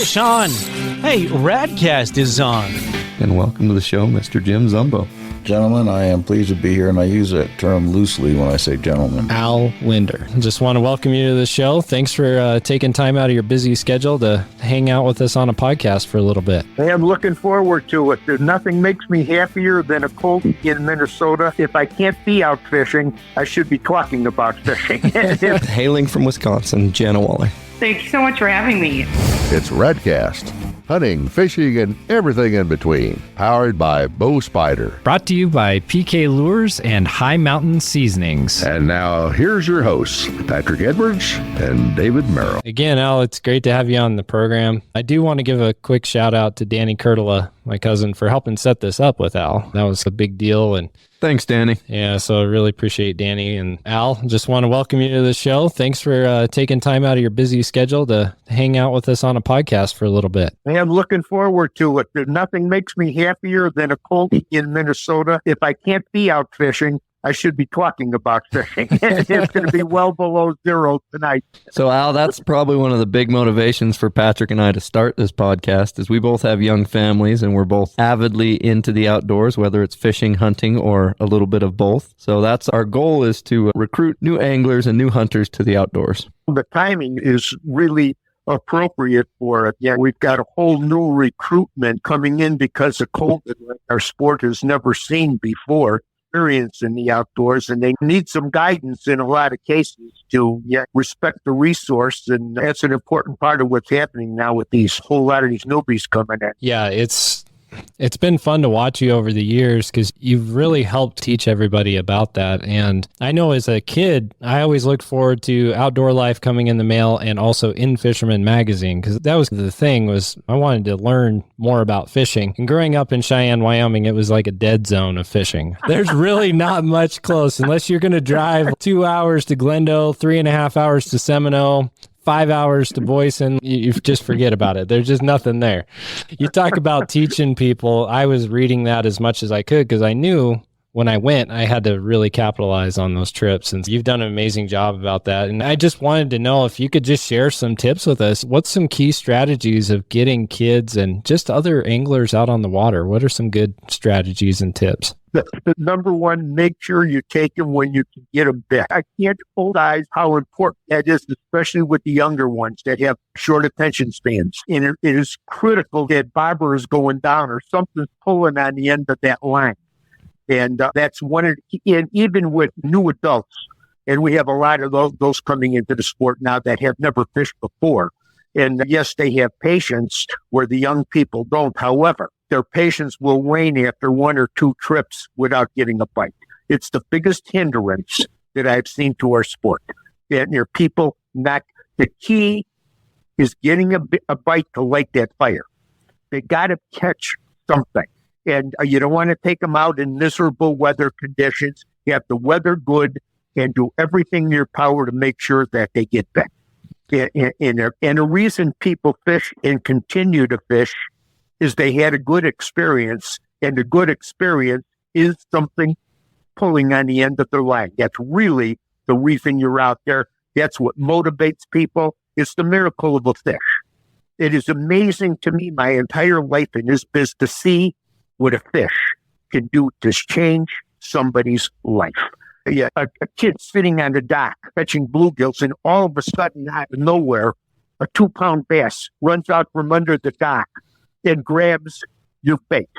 Fish on! Hey, RadCast is on! And welcome to the show, Mr. Jim Zumbo. Gentlemen, I am pleased to be here, and I use that term loosely when I say gentlemen. Al Linder. Just want to welcome you to the show. Thanks for taking time out of your busy schedule to hang out with us on a podcast for a little bit. I am looking forward to it. There's nothing makes me happier than a cold in Minnesota. If I can't be out fishing, I should be talking about fishing. Hailing from Wisconsin, Jana Walleye. Thank you so much for having me. It's RadCast. Hunting, fishing, and everything in between. Powered by Bow Spider. Brought to you by PK Lures and High Mountain Seasonings. And now, here's your hosts, Patrick Edwards and David Merrill. Again, Al, it's great to have you on the program. I do want to give a quick shout out to Danny Kurtula, my cousin, for helping set this up with Al. That was a big deal. And thanks, Danny. Yeah, so I really appreciate Danny. And Al, just want to welcome you to the show. Thanks for taking time out of your busy schedule to hang out with us on a podcast for a little bit. I am looking forward to it. There's nothing makes me happier than a cold in Minnesota. If I can't be out fishing, I should be talking about fishing. It's going to be well below zero tonight. So, Al, that's probably one of the big motivations for Patrick and I to start this podcast is we both have young families and we're both avidly into the outdoors, whether it's fishing, hunting, or a little bit of both. So that's our goal, is to recruit new anglers and new hunters to the outdoors. The timing is really appropriate for it. Yeah, we've got a whole new recruitment coming in because of COVID. Our sport has never seen before. Experience in the outdoors, and they need some guidance in a lot of cases to respect the resource, and that's an important part of what's happening now with these whole lot of these newbies coming in. Yeah, it's been fun to watch you over the years because you've really helped teach everybody about that. And I know as a kid, I always looked forward to Outdoor Life coming in the mail and also In-Fisherman magazine, because that was the thing, was I wanted to learn more about fishing. And growing up in Cheyenne, Wyoming, it was like a dead zone of fishing. There's really not much close unless you're going to drive 2 hours to Glendale, 3.5 hours to Seminole, 5 hours to Boyson. You just forget about it. There's just nothing there. You talk about teaching people. I was reading that as much as I could because I knew when I went, I had to really capitalize on those trips. And you've done an amazing job about that. And I just wanted to know if you could just share some tips with us. What's some key strategies of getting kids and just other anglers out on the water? What are some good strategies and tips? The number one, make sure you take them when you can get them back. I can't emphasize how important that is, especially with the younger ones that have short attention spans. And it is critical that bobber is going down or something's pulling on the end of that line. And that's one of and even with new adults, and we have a lot of those coming into the sport now that have never fished before. And yes, they have patience where the young people don't. However, their patience will wane after 1 or 2 trips without getting a bite. It's the biggest hindrance that I've seen to our sport. And your people the key is getting a bite to light that fire. They got to catch something. And you don't want to take them out in miserable weather conditions. You have to weather good and do everything in your power to make sure that they get back. And the reason people fish and continue to fish is they had a good experience, and the good experience is something pulling on the end of their line. That's really the reason you're out there. That's what motivates people. It's the miracle of a fish. It is amazing to me my entire life in this business to see what a fish can do to change somebody's life. Yeah, a kid sitting on the dock catching bluegills, and all of a sudden, out of nowhere, a 2-pound bass runs out from under the dock and grabs your bait.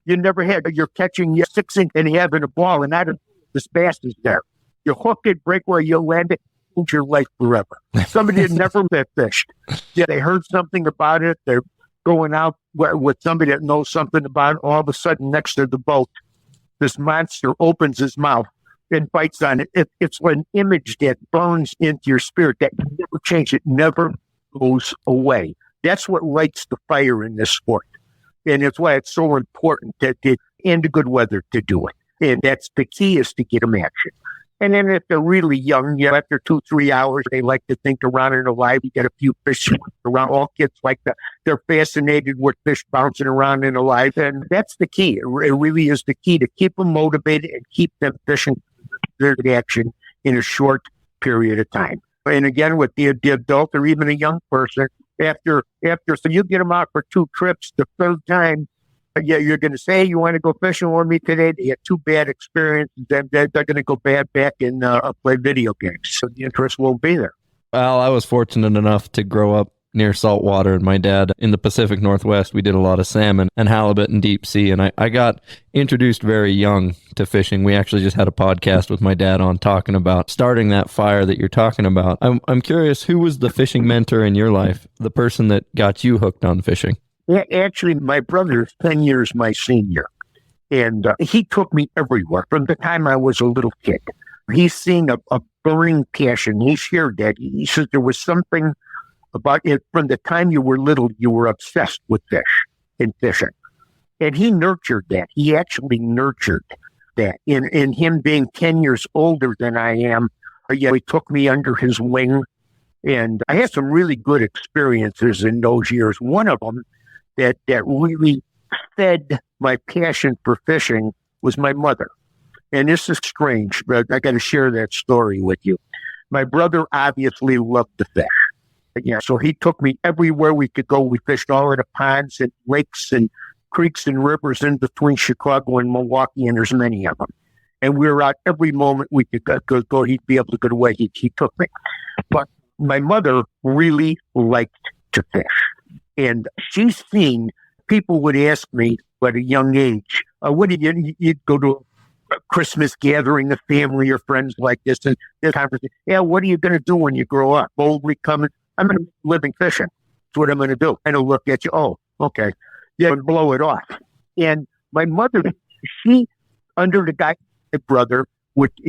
You never had, you're catching your 6-inch and having a ball, and out of this bass is there. You hook it, break where you land it, change your life forever. Somebody had never been fished. Yeah, they heard something about it. They're going out with somebody that knows something about it. All of a sudden, next to the boat, this monster opens his mouth and bites on it. It's an image that burns into your spirit that you never change. It never goes away. That's what lights the fire in this sport. And it's why it's so important that in the good weather to do it. And that's the key, is to get them action. And then if they're really young, after 2-3 hours, they like to think around and alive. You get a few fish around. All kids like that. They're fascinated with fish bouncing around and alive. And that's the key. It really is the key to keep them motivated and keep them fishing their action in a short period of time. And again, with the adult or even a young person, So you get them out for 2 trips. The third time, yeah, you're going to say, "Hey, you want to go fishing with me today?" They had 2 bad experiences. Then they're going to go back and play video games. So the interest won't be there. Well, I was fortunate enough to grow up near saltwater, and my dad in the Pacific Northwest, we did a lot of salmon and halibut in deep sea, and I got introduced very young to fishing. We actually just had a podcast with my dad on talking about starting that fire that you're talking about. I'm curious, who was the fishing mentor in your life, the person that got you hooked on fishing? Yeah, actually, my brother is 10 years my senior, and he took me everywhere from the time I was a little kid. He's seen a burning passion. He shared that. He said there was something about it from the time you were little, you were obsessed with fish and fishing. And he nurtured that. He actually nurtured that. In him being 10 years older than I am, he took me under his wing. And I had some really good experiences in those years. One of them that really fed my passion for fishing was my mother. And this is strange, but I got to share that story with you. My brother obviously loved to fish. Yeah, so he took me everywhere we could go. We fished all of the ponds and lakes and creeks and rivers in between Chicago and Milwaukee, and there's many of them. And we were out every moment we could go. He'd be able to get away. He took me. But my mother really liked to fish. And she's seen, people would ask me at a young age, what do you'd go to a Christmas gathering, a family or friends like this, and this conversation, yeah, what are you going to do when you grow up? Boldly coming. I'm going to living fishing. That's what I'm going to do. And I'll look at you. Oh, okay. Yeah, and blow it off. And my mother, she, under the guy, my brother,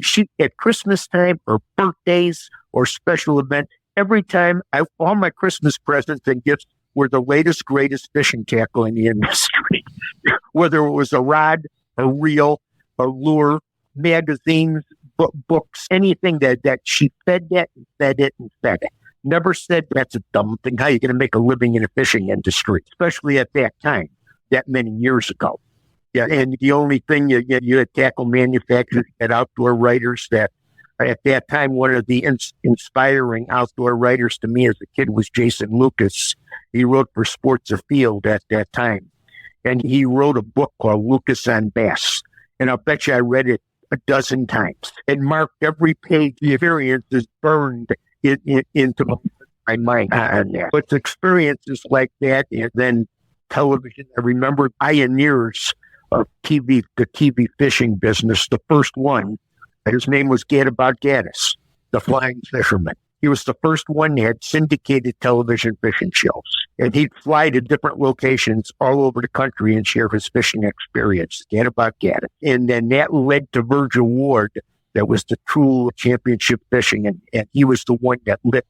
she at Christmas time or birthdays or special event, every time all my Christmas presents and gifts were the latest, greatest fishing tackle in the industry. Whether it was a rod, a reel, a lure, magazines, books, anything that she fed that and fed it and fed it. Never said that's a dumb thing. How are you going to make a living in the fishing industry, especially at that time, that many years ago? Yeah, and the only thing you had tackle manufacturers, had outdoor writers that at that time, one of the inspiring outdoor writers to me as a kid was Jason Lucas. He wrote for Sports Afield at that time. And he wrote a book called Lucas on Bass. And I'll bet you I read it a dozen times and marked every page. The experience is burned into my mind on that. But experiences like that, and then television. I remember pioneers of the TV fishing business. The first one, his name was Gadabout Gaddis, the Flying Fisherman. He was the first one that had syndicated television fishing shows. And he'd fly to different locations all over the country and share his fishing experience. Gadabout Gaddis. And then that led to Virgil Ward. That was the true championship fishing, and he was the one that lit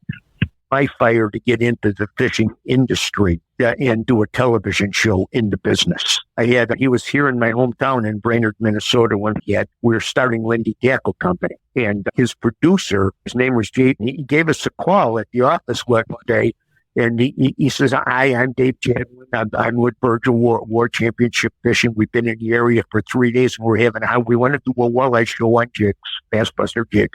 my fire to get into the fishing industry and do a television show in the business. He was here in my hometown in Brainerd, Minnesota when we were starting Lindy Tackle Company, and his producer, his name was Jay. He gave us a call at the office one day, and he says, "Hi, I'm Dave Chadwin. I'm with Virgil Ward Championship Fishing. We've been in the area for 3 days, and we want to do a walleye show on jigs, bass buster jig."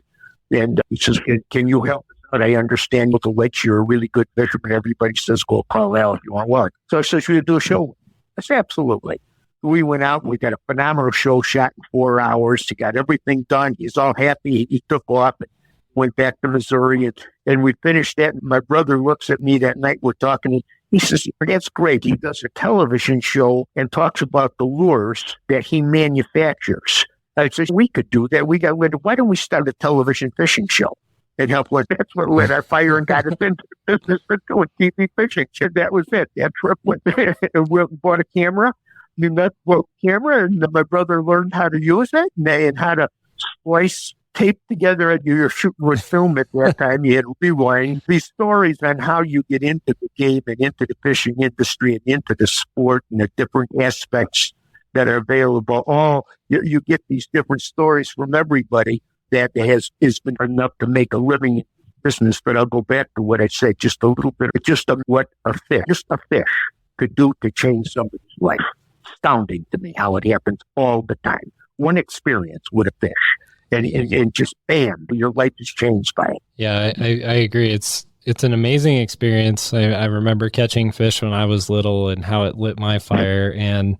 And he says, "Can you help us out? I understand with the lakes, you're a really good fisherman. Everybody says go call Al if you want walleye." So I said, "Should we do a show?" I said, "Absolutely." We went out. We got a phenomenal show shot in 4 hours. He got everything done. He's all happy. He took off and went back to Missouri, and we finished that. And my brother looks at me that night. We're talking. And he says, "That's great." He does a television show and talks about the lures that he manufactures. I said, "We could do that. Why don't we start a television fishing show?" And help us. That's what lit our fire and got us into the business for doing TV fishing. So that was it. That trip went. We bought a camera. That's what camera, and my brother learned how to use it and how to splice tape together. You're shooting with film at that time. You had rewind. These stories on how you get into the game and into the fishing industry and into the sport and the different aspects that are available. You get these different stories from everybody that has been enough to make a living in business. But I'll go back to what I said just a little bit. What a fish could do to change somebody's life. Astounding to me how it happens all the time. One experience with a fish, and just bam, your life is changed by it. Yeah, I agree. It's It's an amazing experience. I remember catching fish when I was little and how it lit my fire. And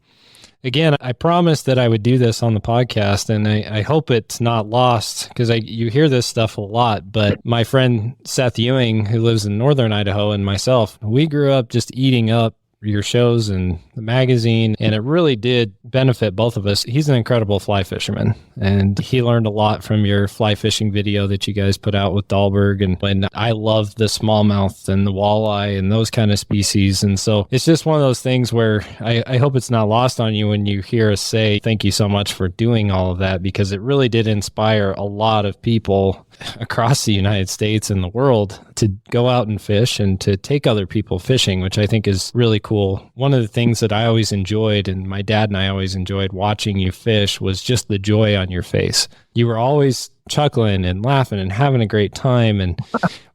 again, I promised that I would do this on the podcast, and I hope it's not lost because you hear this stuff a lot. But my friend Seth Ewing, who lives in northern Idaho, and myself, we grew up just eating up your shows and the magazine, and it really did benefit both of us. He's an incredible fly fisherman, and he learned a lot from your fly fishing video that you guys put out with Dahlberg, and I love the smallmouth and the walleye and those kind of species. And so it's just one of those things where I hope it's not lost on you when you hear us say thank you so much for doing all of that, because it really did inspire a lot of people across the United States and the world to go out and fish and to take other people fishing, which I think is really cool. One of the things that I always enjoyed, and my dad and I always enjoyed watching you fish, was just the joy on your face. You were always chuckling and laughing and having a great time. And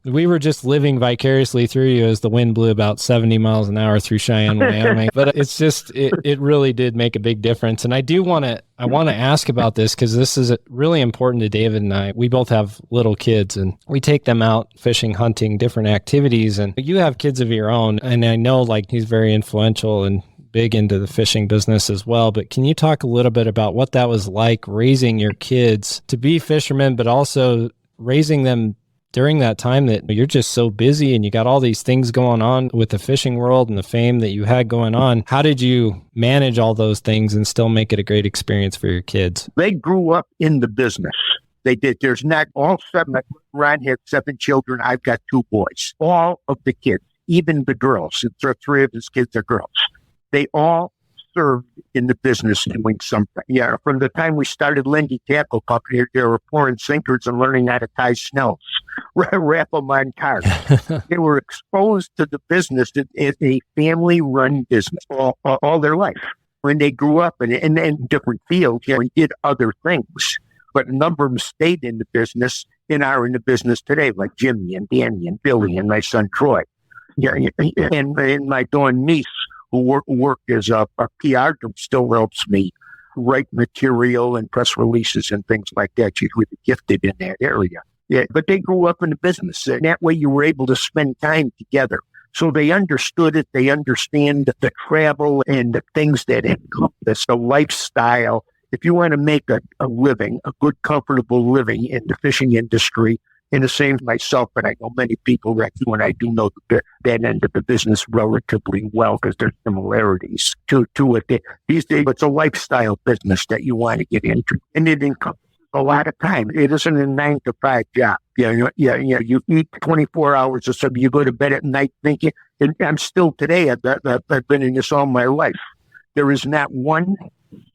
we were just living vicariously through you as the wind blew about 70 miles an hour through Cheyenne, Wyoming. But it's just, it really did make a big difference. And I want to ask about this because this is really important to David and I. We both have little kids and we take them out fishing, hunting, different activities. And you have kids of your own. And I know like he's very influential and big into the fishing business as well. But can you talk a little bit about what that was like raising your kids to be fishermen, but also raising them during that time that you're just so busy and you got all these things going on with the fishing world and the fame that you had going on? How did you manage all those things and still make it a great experience for your kids? They grew up in the business. They did. There's not all seven. Ron had 7 children. I've got 2 boys. All of the kids, even the girls, 3 of his kids are girls. They all served in the business doing something. Yeah, from the time we started Lindy Tackle Company, they were pouring sinkers and learning how to tie snells, wrap them on cars. They were exposed to the business as a family-run business all their life. When they grew up in different fields, we did other things, but a number of them stayed in the business and are in the business today, like Jimmy and Danny and Billy and my son Troy. Yeah, and my Dawn niece, who worked as a PR, still helps me write material and press releases and things like that. She's really gifted in that area. Yeah, but they grew up in the business. And that way you were able to spend time together. So they understood it. They understand the travel and the things that encompass the lifestyle. If you want to make a living, a good, comfortable living in the fishing industry, in the same myself, but I know many people that when I do know that end of the business relatively well because there's similarities to it. These days, it's a lifestyle business that you want to get into, and it encompasses a lot of time. It isn't a 9-to-5 job. You eat 24 hours or something. You go to bed at night thinking. And I'm still today. I've been in this all my life. There is not one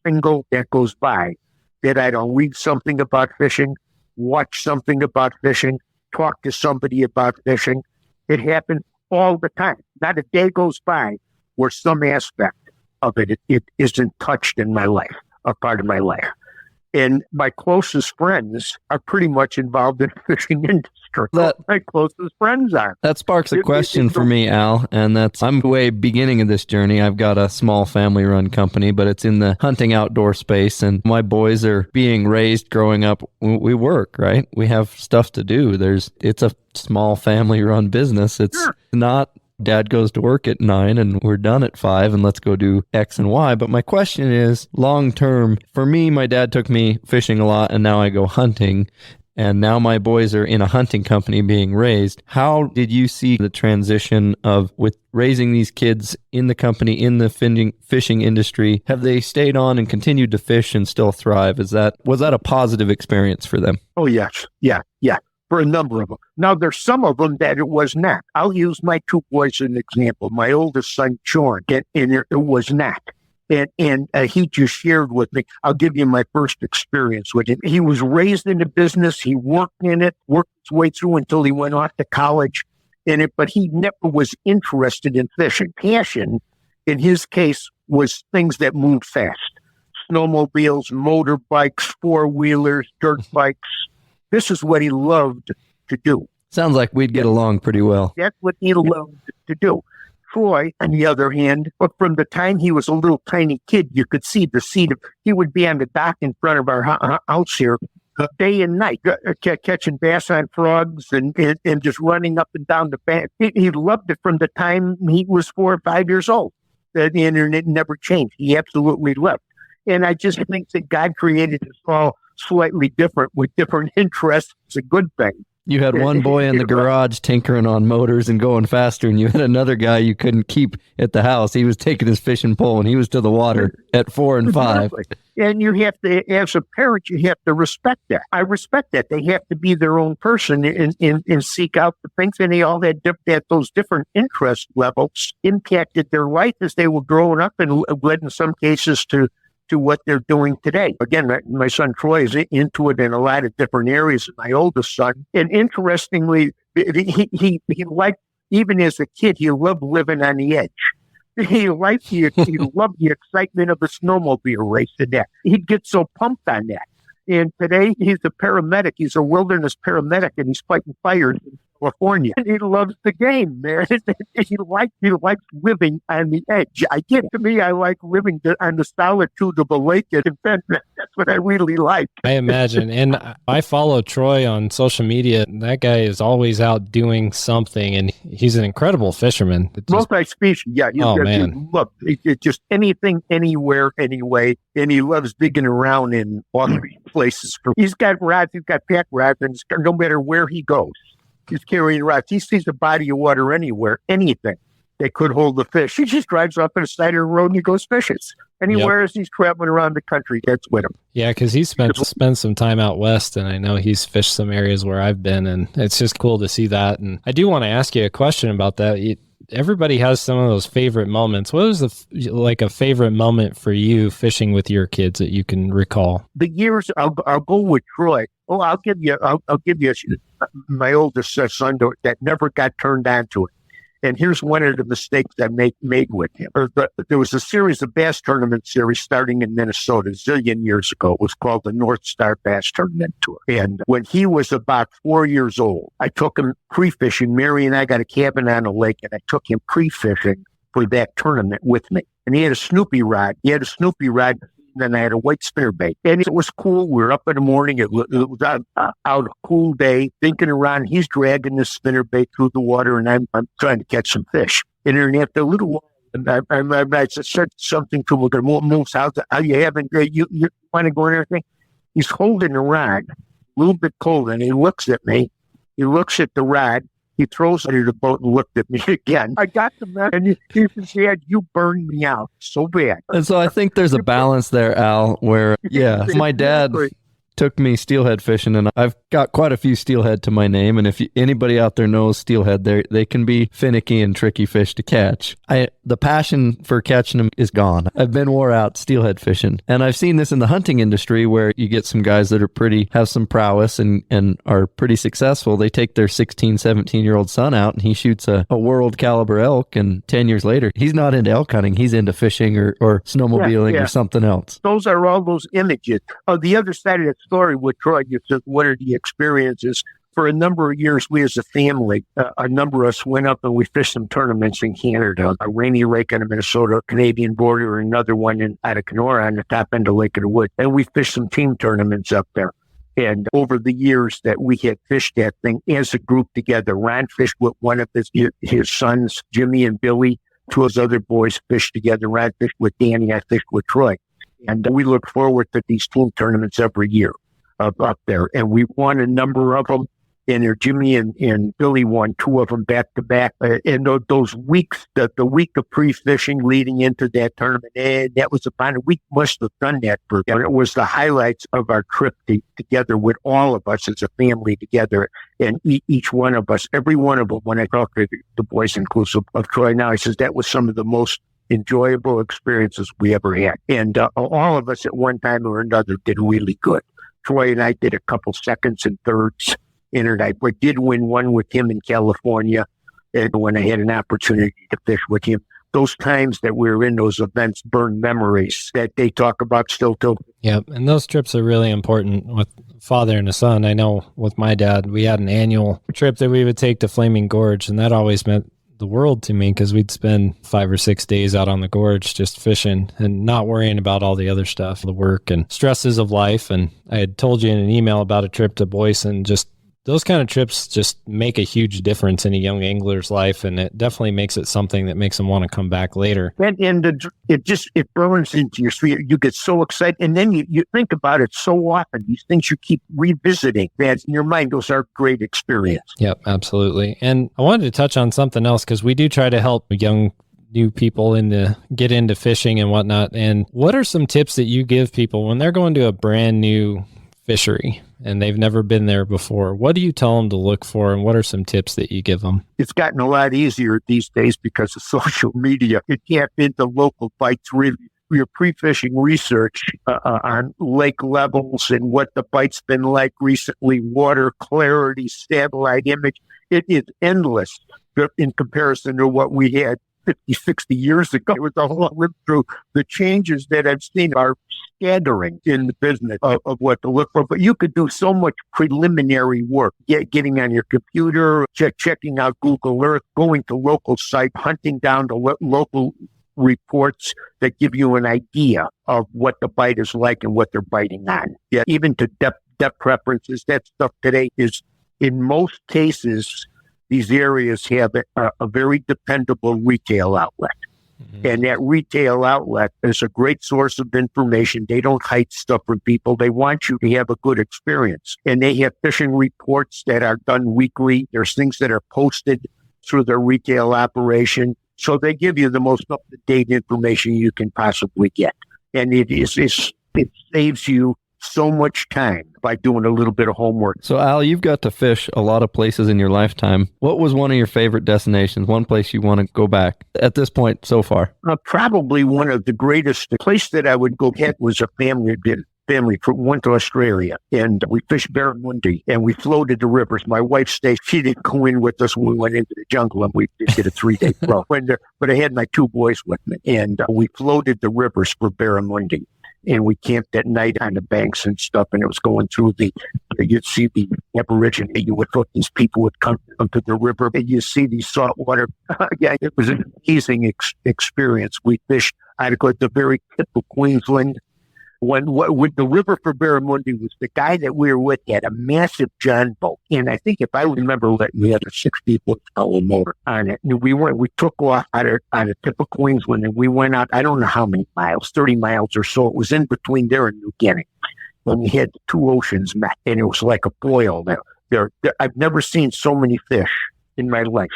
single that goes by that I don't read something about fishing, watch something about fishing, talk to somebody about fishing. It happens all the time. Not a day goes by where some aspect of it isn't touched in my life, a part of my life. And my closest friends are pretty much involved in the fishing industry. My closest friends are. That sparks a question for me, Al, and I'm way beginning of this journey. I've got a small family-run company, but it's in the hunting outdoor space, and my boys are being raised growing up. We work, right? We have stuff to do. It's a small family-run business. It's not Dad goes to work at 9 and we're done at 5 and let's go do X and Y. But my question is, long term, for me, my dad took me fishing a lot and now I go hunting. And now my boys are in a hunting company being raised. How did you see the transition with raising these kids in the company, in the fishing industry? Have they stayed on and continued to fish and still thrive? Was that a positive experience for them? Oh, yes. Yeah. For a number of them. Now, there's some of them that it was not. I'll use my 2 boys as an example. My oldest son, Sean, and it was not. And he just shared with me. I'll give you my first experience with him. He was raised in the business. He worked in it, worked his way through until he went off to college in it, but he never was interested in fishing. Passion, in his case, was things that moved fast. Snowmobiles, motorbikes, 4-wheelers, dirt bikes. This is what he loved to do. Sounds like we'd get along pretty well. That's what he loved to do. Troy, on the other hand, but from the time he was a little tiny kid, you could see the seed of, he would be on the dock in front of our house here day and night, catching bass on frogs and just running up and down the bank. He loved it from the time he was 4 or 5 years old. The internet never changed. He absolutely loved. And I just think that God created us all slightly different with different interests. It's a good thing. You had one boy in the garage tinkering on motors and going faster, and you had another guy you couldn't keep at the house. He was taking his fishing pole, and he was to the water at 4 and 5. Exactly. And you have to, as a parent, you have to respect that. I respect that. They have to be their own person and seek out the things. And they all had that those different interest levels impacted their life as they were growing up and led in some cases to what they're doing today. Again, my son Troy is into it in a lot of different areas. My oldest son, and interestingly, he liked, even as a kid, he loved living on the edge. He loved the excitement of a snowmobile race and that. He'd get so pumped on that. And today he's a paramedic. He's a wilderness paramedic, and he's fighting fires in California. And he loves the game, man. He likes living on the edge. I get it. To me, I like living on the solitude of a lake and that's what I really like. I imagine. And I follow Troy on social media. That guy is always out doing something, and he's an incredible fisherman. Multi-species, yeah. Man. Look, it's just anything, anywhere, anyway. And he loves digging around in all these places. He's got rods, he's got pack rods, and no matter where he goes, he's carrying rods. He sees a body of water anywhere, anything that could hold the fish. He just drives off on the side of the road and he goes fishing. Anywhere as he's traveling around the country, that's with him. Yeah, because he spent some time out west, and I know he's fished some areas where I've been, and it's just cool to see that. And I do want to ask you a question about that. Everybody has some of those favorite moments. What was a favorite moment for you fishing with your kids that you can recall? The years, I'll go with Troy. Oh, I'll give you my oldest son that never got turned on to it. And here's one of the mistakes I made with him. There was a series of bass tournament series starting in Minnesota a zillion years ago. It was called the North Star Bass Tournament Tour. And when he was about 4 years old, I took him pre-fishing. Mary and I got a cabin on a lake, and I took him pre-fishing for that tournament with me. And he had a Snoopy rod. Then I had a white spinnerbait. And it was cool. We were up in the morning. It was out a cool day, thinking around. He's dragging this spinnerbait through the water, and I'm trying to catch some fish. And then after a little while, and I said something to him, we're going to move south. How you having? You want to go in everything? He's holding the rod, a little bit cold, and he looks at me. He looks at the rod. He throws it in the boat and looked at me again. I got the man, and he said, "Dad, you burned me out so bad." And so I think there's a balance there, Al, where, my dad took me steelhead fishing, and I've got quite a few steelhead to my name. And if anybody out there knows steelhead, they can be finicky and tricky fish to catch. The passion for catching them is gone. I've been wore out steelhead fishing, and I've seen this in the hunting industry where you get some guys that are have some prowess and are pretty successful. They take their 16, 17-year-old son out, and he shoots a world caliber elk, and 10 years later, he's not into elk hunting. He's into fishing or snowmobiling or something else. Those are all those images. The other side of that story with Troy, you said, what are the experiences? For a number of years, we as a family, a number of us went up and we fished some tournaments in Canada, a Rainy Lake on the Minnesota-Canadian border, and another one out of Kenora on the top end of Lake of the Woods. And we fished some team tournaments up there. And over the years that we had fished that thing as a group together, Ron fished with one of his sons, Jimmy and Billy. Two of his other boys fished together. Ron fished with Danny. I fished with Troy. And we look forward to these team tournaments every year up there. And we won a number of them. And Jimmy and Billy won 2 of them back to back. And those weeks, the week of pre-fishing leading into that tournament, and that was about we must have done that for. And it was the highlights of our trip together with all of us as a family together. And each one of us, every one of them, when I talk to the boys inclusive of Troy now, he says that was some of the most enjoyable experiences we ever had. And all of us at one time or another did really good. Troy and I did a couple seconds and thirds. And I did win one with him in California, and when I had an opportunity to fish with him. Those times that we were in those events burn memories that they talk about still too. Yep, and those trips are really important with father and a son. I know with my dad, we had an annual trip that we would take to Flaming Gorge, and that always meant the world to me because we'd spend 5 or 6 days out on the gorge just fishing and not worrying about all the other stuff, the work and stresses of life. And I had told you in an email about a trip to Boyson. Just those kind of trips just make a huge difference in a young angler's life, and it definitely makes it something that makes them want to come back later. It burns into your spirit. You get so excited, and then you think about it so often. These things you keep revisiting. That in your mind, those are great experience. Yep, absolutely. And I wanted to touch on something else because we do try to help young new people get into fishing and whatnot. And what are some tips that you give people when they're going to a brand new fishery and they've never been there before? What do you tell them to look for, and what are some tips that you give them? It's gotten a lot easier these days because of social media. You tap into local bites, really. Your pre-fishing research on lake levels and what the bite's been like recently, water clarity, satellite image. It is endless in comparison to what we had 50, 60 years ago. It was a whole live through. The changes that I've seen are staggering in the business of what to look for. But you could do so much preliminary work, getting on your computer, checking out Google Earth, going to local sites, hunting down the local reports that give you an idea of what the bite is like and what they're biting on. Yeah, even to depth preferences, that stuff today is, in most cases, these areas have a very dependable retail outlet. Mm-hmm. And that retail outlet is a great source of information. They don't hide stuff from people. They want you to have a good experience. And they have fishing reports that are done weekly. There's things that are posted through their retail operation. So they give you the most up-to-date information you can possibly get. And it saves you so much time by doing a little bit of homework. So, Al, you've got to fish a lot of places in your lifetime. What was one of your favorite destinations, one place you want to go back at this point so far? Probably one of the greatest. The place that I would go at was a family went to Australia, and we fished barramundi, and we floated the rivers. My wife stayed. She didn't go in with us when we went into the jungle, and we did a 3-day float. But I had my 2 boys with me, and we floated the rivers for barramundi. And we camped at night on the banks and stuff, and it was going through you'd see the Aborigine, you would look, these people would come to the river, and you see these saltwater. Yeah, it was an amazing experience. We fished out of the very tip of Queensland. With the river for barramundi was the guy that we were with had a massive John boat. And I think if I remember right, we had a 60-foot power motor on it. And we took off on the tip of Queensland, and we went out, I don't know how many miles, 30 miles or so. It was in between there and New Guinea. And we had the 2 oceans met, and it was like a boil. I've never seen so many fish in my life.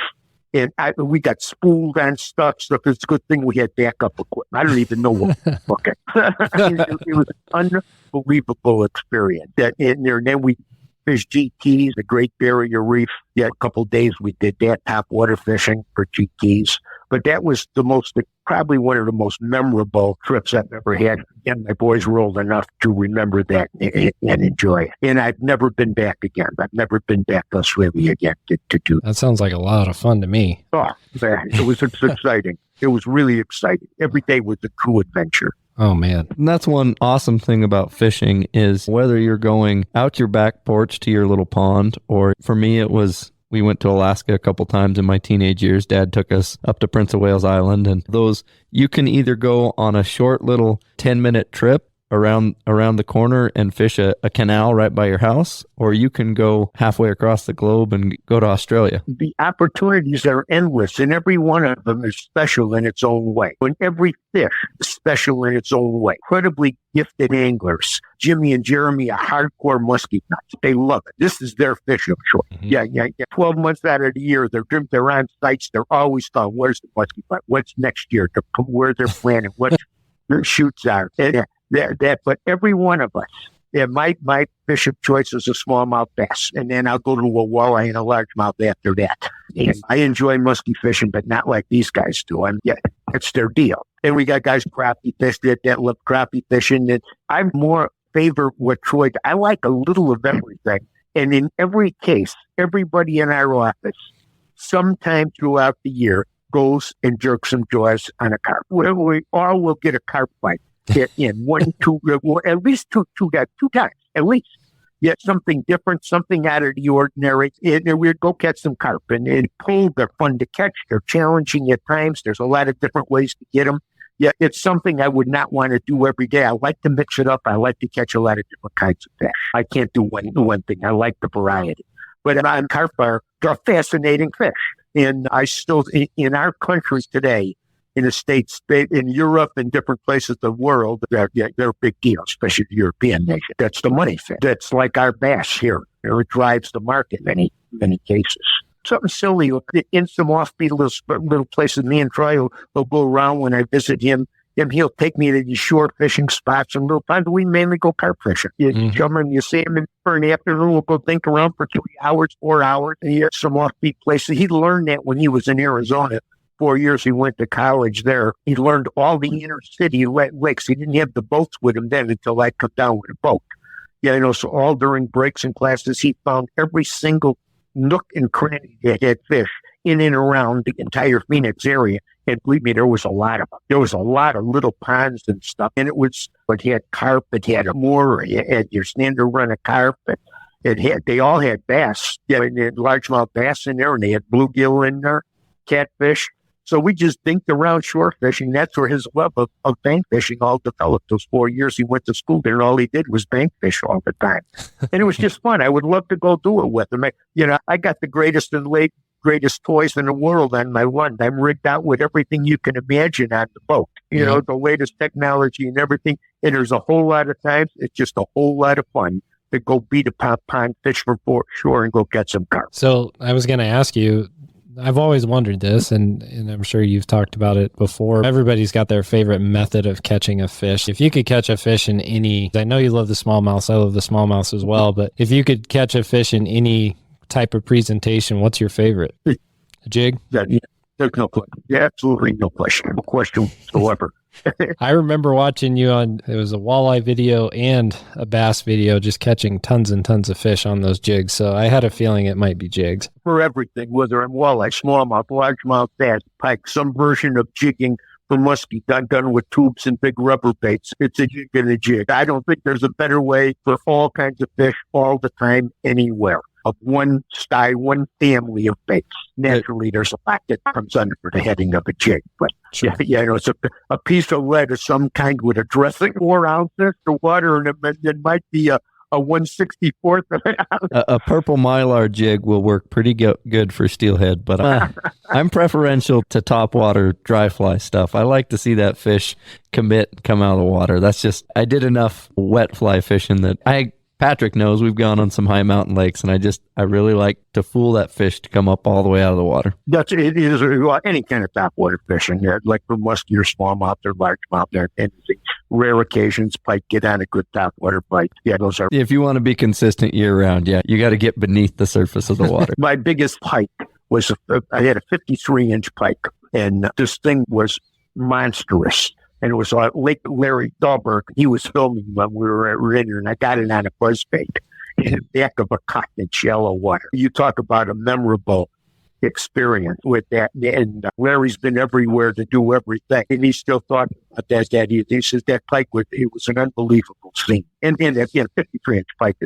And we got spooled on stuff. So it's a good thing we had backup equipment. I don't even know what. Okay. It was an unbelievable experience. And then we fished GTs, the Great Barrier Reef. Yeah, a couple of days we did that, top water fishing for GTs. But that was probably one of the most memorable trips I've ever had. And my boys were old enough to remember that and enjoy it. And I've never been back again. I've never been back to Australia again to do that. That sounds like a lot of fun to me. Oh, man, it was exciting. It was really exciting. Every day was a true adventure. Oh, man. And that's one awesome thing about fishing is whether you're going out your back porch to your little pond, or for me, we went to Alaska a couple times in my teenage years. Dad took us up to Prince of Wales Island, and you can either go on a short little 10-minute trip around the corner and fish a canal right by your house, or you can go halfway across the globe and go to Australia. The opportunities are endless, and every one of them is special in its own way. And every fish is special in its own way. Incredibly gifted anglers. Jimmy and Jeremy are hardcore muskie nuts. They love it. This is their fish of choice. Mm-hmm. Yeah. 12 months out of the year, they're on sites. They're always thought, where's the muskie bite? What's next year? Where they're planning? What their shoots are. But every one of us, my fish of choice is a smallmouth bass, and then I'll go to a walleye and a largemouth after that. And I enjoy muskie fishing, but not like these guys do. It's their deal. And we got guys crappie fish that love crappie fishing. And I'm more favor what Troy. I like a little of everything. And in every case, everybody in our office, sometime throughout the year, goes and jerks some jaws on a carp. We all will get a carp bite. In 1, 2, at least two times, at least. Yet something different, something out of the ordinary. And we'd go catch some carp, and pull. They're fun to catch. They're challenging at times. There's a lot of different ways to get them. Yeah, it's something I would not want to do every day. I like to mix it up. I like to catch a lot of different kinds of fish. I can't do one thing. I like the variety. But on carp they're fascinating fish. And I still, in our country today, in the States, in Europe, and different places of the world, they're a big deal, especially the European nation. That's the money fish. That's like our bass here. It drives the market in many cases. Something silly in some offbeat little places. Me and Troy will go around when I visit him. He'll take me to these shore fishing spots and little ponds. We mainly go carp fishing. You come and you see him for an afternoon. We'll go think around for 3 hours, 4 hours. And he has some offbeat places. He learned that when he was in Arizona. 4 years he went to college there. He learned all the inner city lakes. He didn't have the boats with him then until I come down with a boat. So all during breaks and classes, he found every single nook and cranny that had fish in and around the entire Phoenix area. And believe me, there was a lot of them. There was a lot of little ponds and stuff. And it had carp, it had a moor, it had your standard run of carp. They all had bass. They had largemouth bass in there, and they had bluegill in there, catfish. So we just dinked around shore fishing. That's where his love of bank fishing all developed. Those 4 years he went to school there, and all he did was bank fish all the time. And it was just fun. I would love to go do it with him. I got the greatest toys in the world on my run. I'm rigged out with everything you can imagine on the boat. The latest technology and everything. And there's a whole lot of times, it's just a whole lot of fun to go beat a pond, fish from shore, and go get some carp. So I was going to ask you, I've always wondered this, and I'm sure you've talked about it before. Everybody's got their favorite method of catching a fish. If you could catch a fish in I know you love the smallmouths, I love the smallmouths as well, but if you could catch a fish in any type of presentation, what's your favorite? A jig? There's no question. Absolutely no question. No question whatsoever. I remember watching you it was a walleye video and a bass video, just catching tons and tons of fish on those jigs. So I had a feeling it might be jigs. For everything, whether I'm walleye, smallmouth, largemouth, bass, pike, some version of jigging for muskie done with tubes and big rubber baits. It's a jig and a jig. I don't think there's a better way for all kinds of fish all the time anywhere. Of one style, one family of baits. Naturally, there's a lot that comes under the heading of a jig. But it's a piece of lead of some kind with a dressing, 4 ounces of water, and it might be a 1/64th of an ounce. A purple mylar jig will work pretty good for steelhead, but I'm preferential to topwater dry fly stuff. I like to see that fish come out of the water. That's just, I did enough wet fly fishing that Patrick knows we've gone on some high mountain lakes, and I really like to fool that fish to come up all the way out of the water. It is any kind of topwater fishing, like for muskie or smallmouth or largemouth, or anything. Rare occasions, pike get on a good topwater bite. Yeah, those are. If you want to be consistent year round, you got to get beneath the surface of the water. My biggest pike was I had a 53-inch pike, and this thing was monstrous. And it was Lake Larry Dahlberg. He was filming when we were at Lindner, and I got it on a buzzbait in the back of a cotton in shallow water. You talk about a memorable experience with that. And Larry's been everywhere to do everything. And he still thought about that. He says that pike was an unbelievable scene. And again, 53-inch pike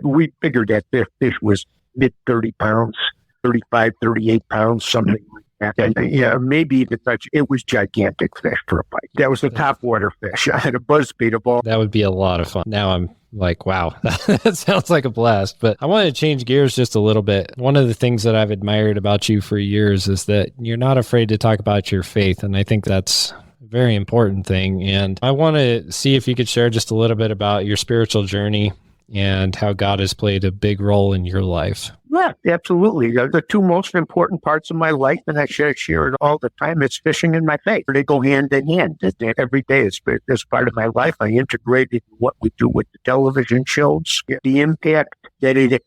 we figured that fish was mid 30 pounds, 35, 38 pounds, something like that. And maybe even touch. It was gigantic fish for a pike. That was a topwater fish. I had a buzzbait of all. That would be a lot of fun. Now I'm like, wow, that sounds like a blast. But I want to change gears just a little bit. One of the things that I've admired about you for years is that you're not afraid to talk about your faith. And I think that's a very important thing. And I want to see if you could share just a little bit about your spiritual journey and how God has played a big role in your life. Yeah, absolutely. The two most important parts of my life, and I share it all the time, it's fishing and my faith. They go hand in hand. Every day is part of my life. I integrated what we do with the television shows, the impact that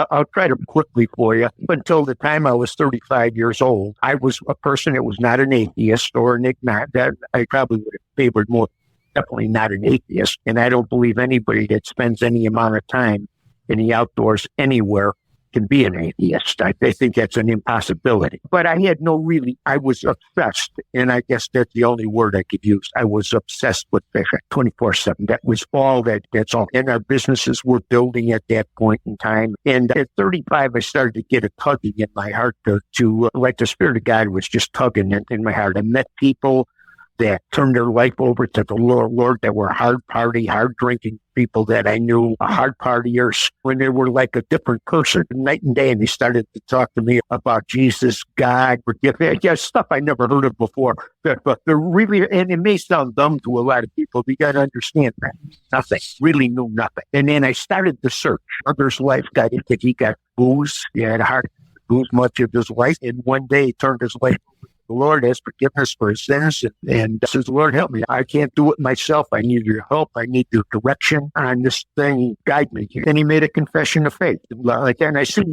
I'll try to quickly for you. Until the time I was 35 years old, I was a person that was not an atheist or an ignorant. That I probably would have favored more. Definitely not an atheist. And I don't believe anybody that spends any amount of time in the outdoors anywhere can be an atheist. I think that's an impossibility. But I was obsessed, and I guess that's the only word I could use. I was obsessed with fishing 24/7. That was that's all. And our businesses were building at that point in time. And at 35, I started to get a tugging in my heart to like the Spirit of God was just tugging in my heart. I met people that turned their life over to the Lord, that were hard drinking people that I knew, hard partiers, when they were like a different person night and day. And they started to talk to me about Jesus, God, forgiveness, stuff I never heard of before. But they're really, and it may sound dumb to a lot of people, but you got to understand that. Nothing, really knew nothing. And then I started to search. Brother's life got into, he got booze. He had a heart to booze much of his life. And one day he turned his life over. The Lord has forgiveness for his sins and says, Lord, help me. I can't do it myself. I need your help. I need your direction on this thing. Guide me. And he made a confession of faith. Like that. And I said,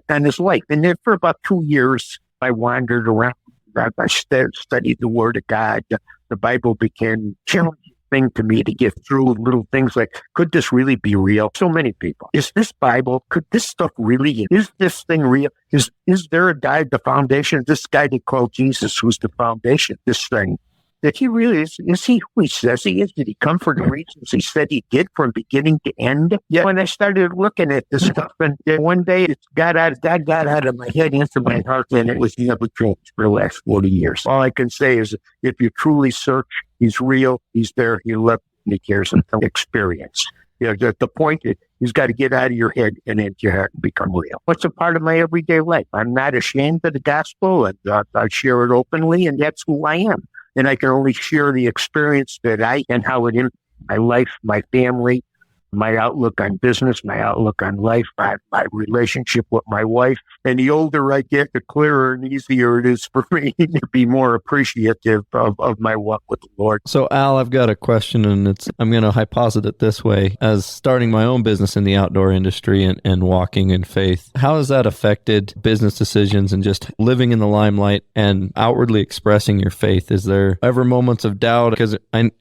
on his life. And then for about 2 years, I wandered around. I studied the Word of God. The Bible became challenging thing to me to get through, little things like, could this really be real? So many people. Is this Bible? Could this stuff really? Is this thing real? Is there a guy, the foundation? This guy they call Jesus, who's the foundation, this thing, that he really is he who he says he is? Did he come for the reasons he said he did from beginning to end? Yeah. When I started looking at this stuff, and one day God got out of my head into my heart, and it was never changed for the last 40 years. All I can say is, if you truly search, he's real, he's there, he loves, and he cares about experience. The point is, he's got to get out of your head and into your heart and become real. What's a part of my everyday life? I'm not ashamed of the gospel, and I share it openly, and that's who I am. And I can only share the experience that and how it impacts my life, my family, my outlook on business, my outlook on life, my relationship with my wife. And the older I get, the clearer and easier it is for me to be more appreciative of my walk with the Lord. So, Al, I've got a question, and I'm going to hyposit it this way. As starting my own business in the outdoor industry and walking in faith, how has that affected business decisions and just living in the limelight and outwardly expressing your faith? Is there ever moments of doubt? Because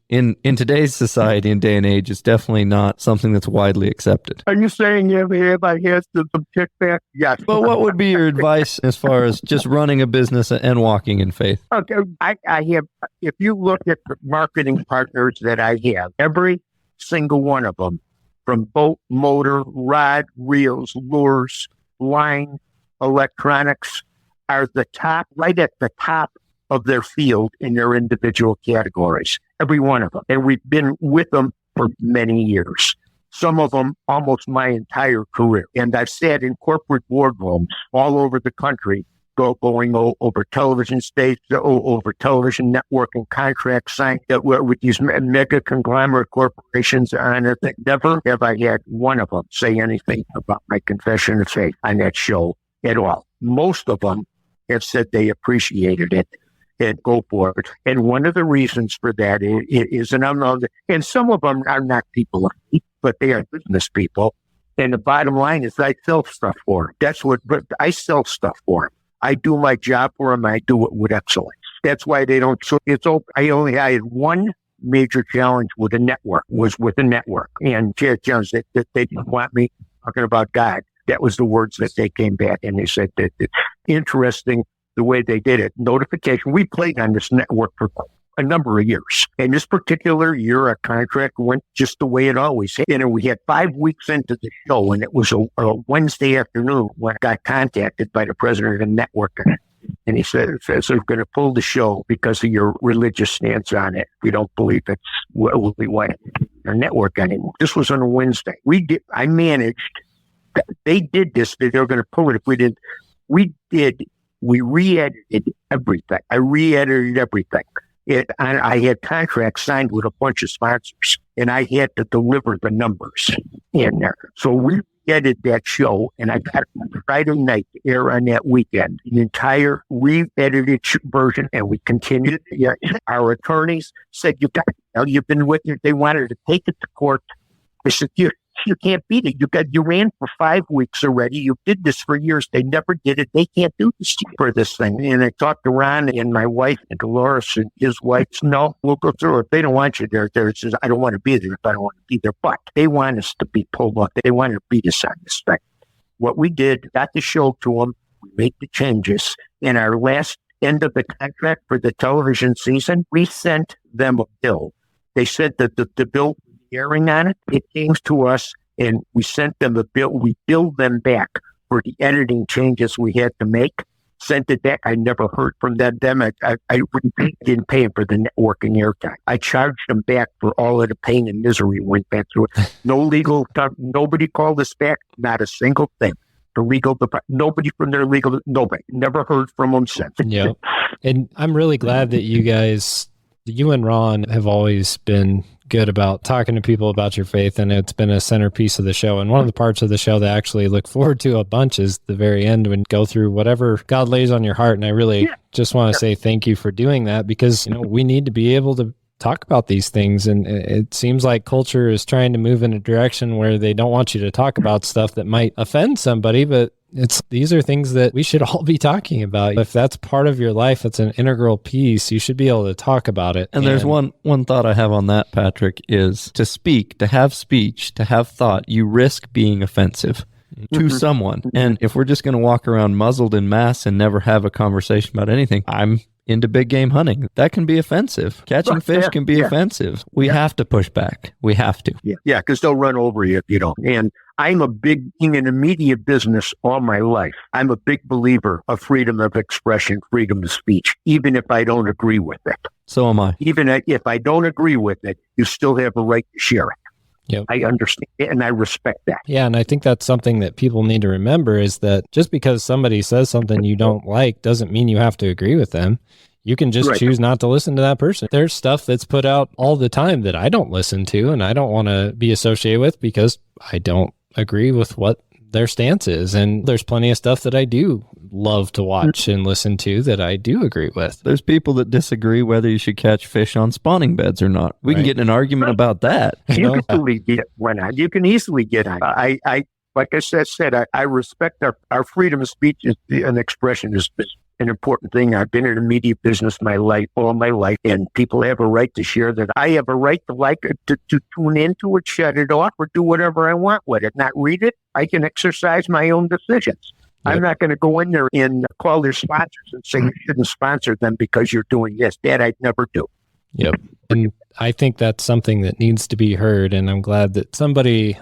in today's society and day and age, it's definitely not something that's widely accepted. Are you saying have I had some kickback? Yes. Well, what would be your advice as far as just running a business and walking in faith? Okay, I have, if you look at the marketing partners that I have, every single one of them, from boat, motor, rod, reels, lures, line, electronics, are right at the top of their field in their individual categories. Every one of them. And we've been with them for many years. Some of them almost my entire career. And I've sat in corporate boardrooms all over the country, going over television stations, over television network and contracts signed with these mega conglomerate corporations on it. Never have I had one of them say anything about my confession of faith on that show at all. Most of them have said they appreciated it and go for it. And one of the reasons for that is, and some of them are not people of faith, but they are business people. And the bottom line is, I sell stuff for them. But I sell stuff for them. I do my job for them. I do it with excellence. That's why they don't. So I had one major challenge with a network, and Chad Jones, that they didn't want me talking about God. That was the words that they came back, and they said that interesting the way they did it. Notification. We played on this network for a number of years. And this particular year, our contract went just the way it always had. And we had 5 weeks into the show, and it was a Wednesday afternoon when I got contacted by the president of the network. And he said, we're going to pull the show because of your religious stance on it. We don't believe it's what we want our network anymore. This was on a Wednesday. I managed. They did this. They were going to pull it if we didn't. We re-edited everything. I re-edited everything. I had contracts signed with a bunch of sponsors, and I had to deliver the numbers in there. So we edited that show, and I got it on Friday night to air on that weekend, the entire re-edited version, and we continued. Our attorneys said, you've been with it. They wanted to take it to court. I said, you can't beat it. You ran for 5 weeks already. You did this for years. They never did it. They can't do this for this thing. And I talked to Ron and my wife and Dolores and his wife. No, we'll go through it. They don't want you there. It says, I don't want to be there if I don't want to be there. But they want us to be pulled up. They want to beat us on this thing. what we did, got the show to them, we made the changes. In our last end of the contract for the television season, we sent them a bill. They said that the bill was airing on it. It came to us, and we sent them a bill. We billed them back for the editing changes we had to make. Sent it back. I never heard from them. I didn't pay them for the networking airtime. I charged them back for all of the pain and misery went back through it. No legal, nobody called us back. Not a single thing. The legal department, nobody from their legal, nobody. Never heard from them since. Yeah. And I'm really glad that you and Ron have always been good about talking to people about your faith, and it's been a centerpiece of the show. And one of the parts of the show that I actually look forward to a bunch is the very end when you go through whatever God lays on your heart. And I really just want to say thank you for doing that, because we need to be able to talk about these things. And it seems like culture is trying to move in a direction where they don't want you to talk about stuff that might offend somebody, but these are things that we should all be talking about. If that's part of your life, it's an integral piece, you should be able to talk about it. And there's one thought I have on that, Patrick, is to speak, to have speech, to have thought, you risk being offensive to someone. And if we're just going to walk around muzzled in mass and never have a conversation about anything, I'm into big game hunting. That can be offensive. Catching fish can be offensive. We have to push back. We have to. Yeah, because they'll run over you if you don't. And I'm being in the media business all my life. I'm a big believer of freedom of expression, freedom of speech, even if I don't agree with it. So am I. Even if I don't agree with it, you still have a right to share it. Yep. I understand and I respect that. Yeah, and I think that's something that people need to remember, is that just because somebody says something you don't like doesn't mean you have to agree with them. You can just choose not to listen to that person. There's stuff that's put out all the time that I don't listen to and I don't want to be associated with because I don't agree with what their stance is. And there's plenty of stuff that I do love to watch and listen to that I do agree with. There's people that disagree whether you should catch fish on spawning beds or not. We can get in an argument about that. You can easily get one on. You can easily get on. I like I said, I respect our freedom of speech and expression is an important thing. I've been in the media business all my life, and people have a right to share that. I have a right to like it, to tune into it, shut it off, or do whatever I want with it. Not read it. I can exercise my own decisions. Yep. I'm not going to go in there and call their sponsors and say you shouldn't sponsor them because you're doing this. That I'd never do. Yep. And I think that's something that needs to be heard. And I'm glad that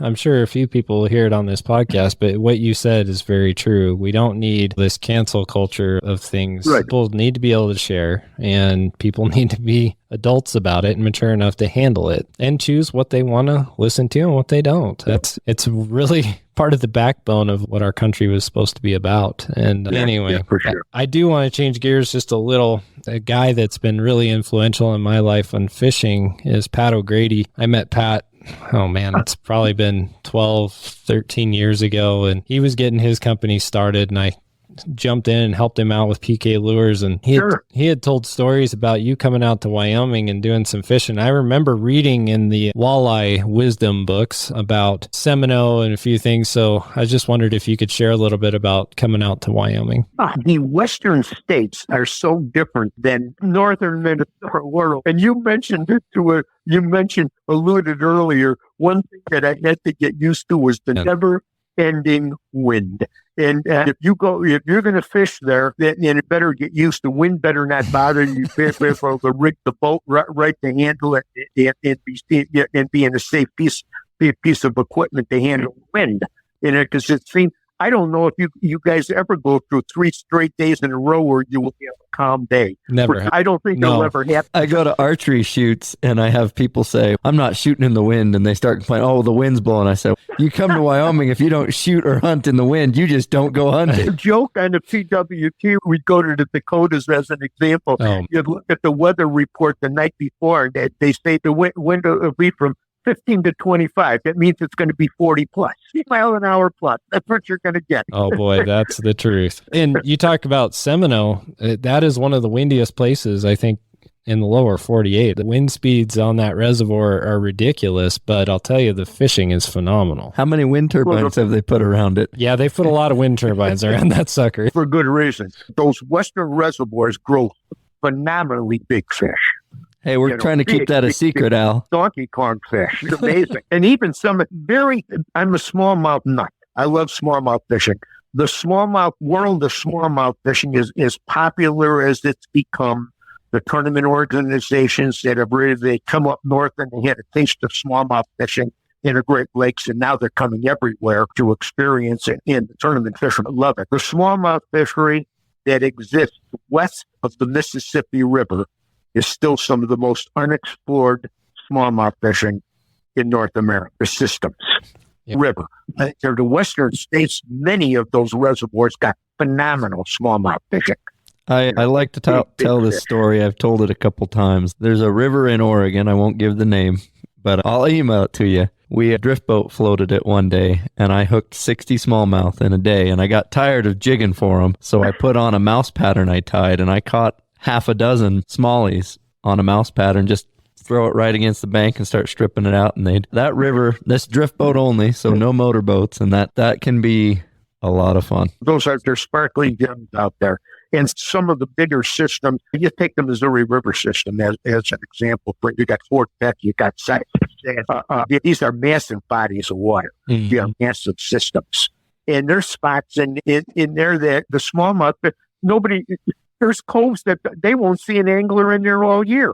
I'm sure a few people will hear it on this podcast, but what you said is very true. We don't need this cancel culture of things. Right. People need to be able to share, and people need to be adults about it and mature enough to handle it and choose what they want to listen to and what they don't. It's really part of the backbone of what our country was supposed to be about. And anyway, for sure. I do want to change gears just a little. A guy that's been really influential in my life on fishing is Pat O'Grady. I met Pat, it's probably been 12, 13 years ago, and he was getting his company started, and I jumped in and helped him out with PK Lures, and he had told stories about you coming out to Wyoming and doing some fishing. I remember reading in the walleye wisdom books about Semino and a few things, so I just wondered if you could share a little bit about coming out to Wyoming. The western states are so different than northern Minnesota world, and you mentioned alluded earlier, one thing that I had to get used to was the never-ending wind. And if you're going to fish there, then you better get used to wind. Better not bother you. Better to rig the boat right to handle it and be in a safe piece of equipment to handle wind. Because it seems, I don't know if you guys ever go through 3 straight days in a row where you will have a calm day. Never. I don't think it'll ever happen. I go to archery shoots and I have people say, I'm not shooting in the wind. And they start complaining, oh, the wind's blowing. I say, you come to Wyoming, if you don't shoot or hunt in the wind, you just don't go hunting. A joke on the PWT, we'd go to the Dakotas as an example. You'd look at the weather report the night before, and they say the wind will be from 15 to 25. That means it's going to be 40 plus, 50 mile an hour plus. That's what you're going to get. Oh boy, that's the truth. And you talk about Semino. That is one of the windiest places, I think, in the lower 48. The wind speeds on that reservoir are ridiculous, but I'll tell you, the fishing is phenomenal. How many wind turbines have they put around it? Yeah, they put a lot of wind turbines around that sucker. For good reason. Those western reservoirs grow phenomenally big fish. Hey, we're trying to keep that a secret, Al. Donkey Kong fish. It's amazing. And even I'm a smallmouth nut. I love smallmouth fishing. The world of smallmouth fishing is as popular as it's become. The tournament organizations that have they come up north and they had a taste of smallmouth fishing in the Great Lakes, and now they're coming everywhere to experience it. And the tournament fishermen love it. The smallmouth fishery that exists west of the Mississippi River is still some of the most unexplored smallmouth fishing in North America systems. Yep. River. The western states, many of those reservoirs got phenomenal smallmouth fishing. I like to tell this story. I've told it a couple times. There's a river in Oregon. I won't give the name, but I'll email it to you. We drift boat floated it one day, and I hooked 60 smallmouth in a day, and I got tired of jigging for them, so I put on a mouse pattern I tied, and I caught half a dozen smallies on a mouse pattern, just throw it right against the bank and start stripping it out. And that river, this drift boat only, so no motorboats, and that can be a lot of fun. They're sparkling gems out there. And some of the bigger systems, you take the Missouri River system as an example. You got Fort Peck, you got these are massive bodies of water. Mm-hmm. You have massive systems. And there's spots in there that the smallmouth, there's coves that they won't see an angler in there all year.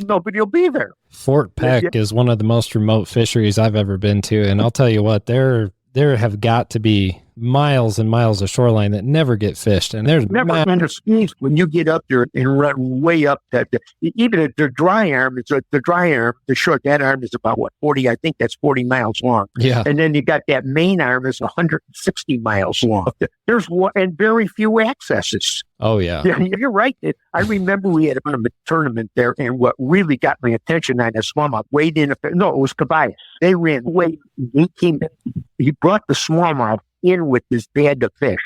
Nobody will be there. Fort Peck is one of the most remote fisheries I've ever been to. And I'll tell you what, there have got to be miles and miles of shoreline that never get fished. And there's never been a skis when you get up there and run way up that. Even at the dry arm, the short, that arm is about 40, I think that's 40 miles long. Yeah. And then you got that main arm is 160 miles long. There's one, and very few accesses. Oh, yeah. Yeah, you're right. I remember we had a tournament there, and what really got my attention on that smallmouth weighed in. No, it was Cabayas. They ran way. He brought the smallmouth in with this bag of fish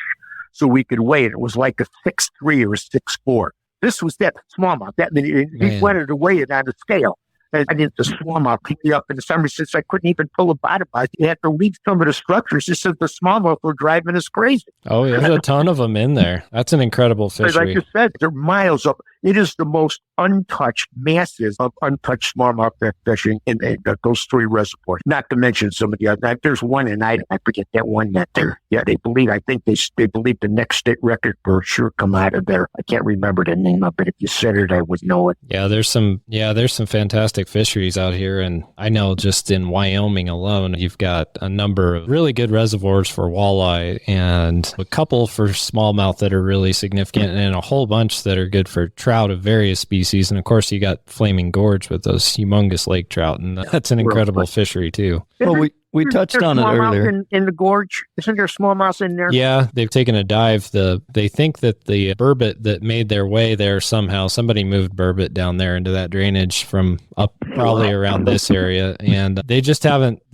so we could weigh it. It was like a 6'3" or 6'4". This was that smallmouth. He wanted to weigh it on a scale. I did the smallmouth pick me up in the summer since I couldn't even pull a bottom out. You had to leave some of the structures just as the smallmouth were driving us crazy. Oh, yeah, there's a ton of them in there. That's an incredible fishery. Like you said, they're miles up. It is the most untouched, massive of untouched smallmouth fishing in those three reservoirs. Not to mention some of the other. There's one in Idaho. I forget that one that there. Yeah, they believe the next state record for sure come out of there. I can't remember the name of it. If you said it, I would know it. Yeah, there's some fantastic fisheries out here, and I know just in Wyoming alone, you've got a number of really good reservoirs for walleye and a couple for smallmouth that are really significant, and a whole bunch that are good for trout of various species. And of course, you got Flaming Gorge with those humongous lake trout, and that's an incredible fishery too. Well, we touched on it earlier. In the gorge, isn't there smallmouth in there? Yeah, they've taken a dive. They think that the burbot that made their way there somehow, somebody moved burbot down there into that drainage from up probably around this area, and they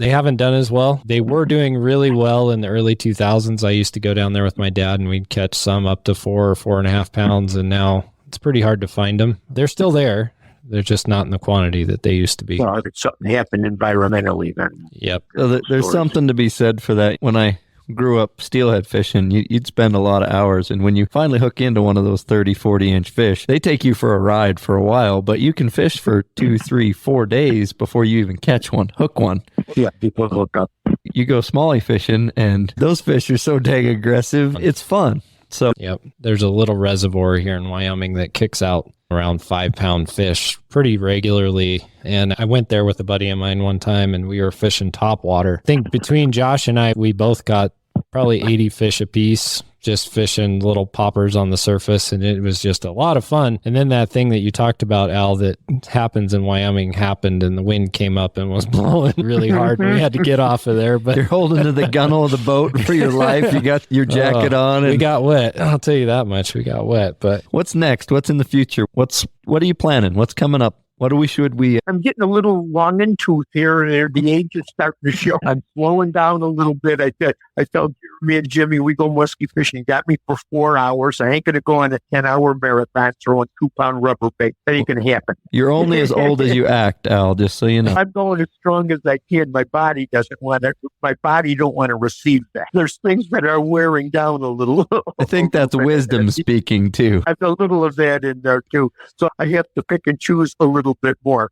haven't done as well. They were doing really well in the early 2000s. I used to go down there with my dad, and we'd catch some up to 4 or 4.5 pounds, and now it's pretty hard to find them. They're still there. They're just not in the quantity that they used to be. Well, something happened environmentally then. Yep. So there's something to be said for that. When I grew up steelhead fishing, you'd spend a lot of hours. And when you finally hook into one of those 30, 40-inch fish, they take you for a ride for a while, but you can fish for 2, 3, 4 days before you even catch one, hook one. Yeah, people hook up. You go smallie fishing, and those fish are so dang aggressive. It's fun. So, yep. There's a little reservoir here in Wyoming that kicks out around 5-pound fish pretty regularly. And I went there with a buddy of mine one time, and we were fishing topwater. I think between Josh and I, we both got probably 80 fish apiece, just fishing little poppers on the surface. And it was just a lot of fun. And then that thing that you talked about, Al, that happens in Wyoming happened, and the wind came up and was blowing really hard. We had to get off of there. But you're holding to the gunnel of the boat for your life. You got your jacket on. We got wet. I'll tell you that much. We got wet. But what's next? What's in the future? What are you planning? What's coming up? Should we? I'm getting a little long in tooth here. The age is starting to show. I'm slowing down a little bit. I told you Me and Jimmy, we go muskie fishing. He got me for 4 hours. I ain't going to go on a 10-hour marathon throwing 2-pound rubber bait. That ain't going to happen. You're only as old as you act, Al, just so you know. I'm going as strong as I can. My body doesn't want to. My body don't want to receive that. There's things that are wearing down a little. I think that's wisdom speaking too. I've got a little of that in there too. So I have to pick and choose a little bit more.